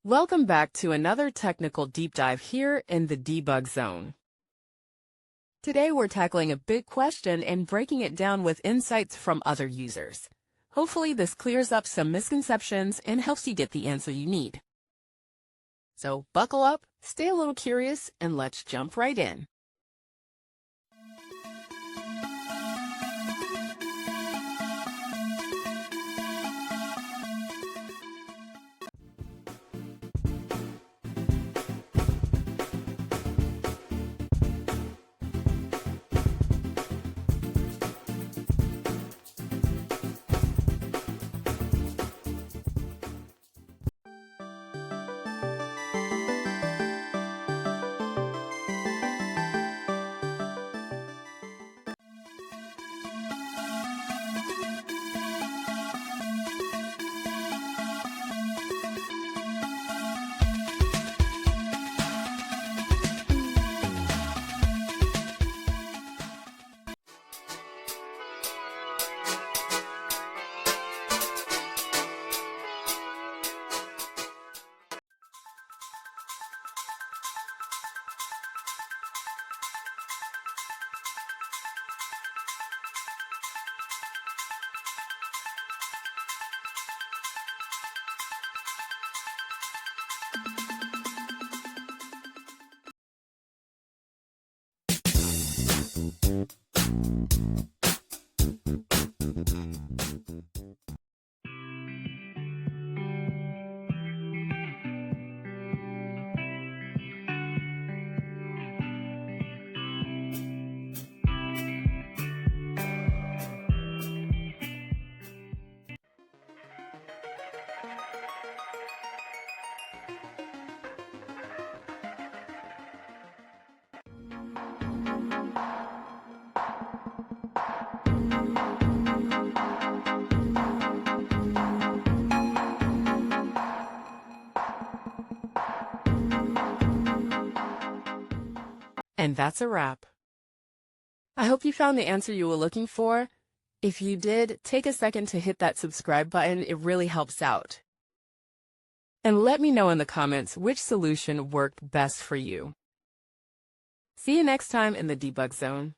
Welcome back to another technical deep dive here in the debug zone. Today we're tackling a big question and breaking it down with insights from other users. Hopefully this clears up some misconceptions and helps you get the answer you need. So buckle up, stay a little curious, and let's jump right in. And that's a wrap. I hope you found the answer you were looking for. If you did, take a second to hit that subscribe button. It really helps out. And let me know in the comments which solution worked best for you. See you next time in the debug zone.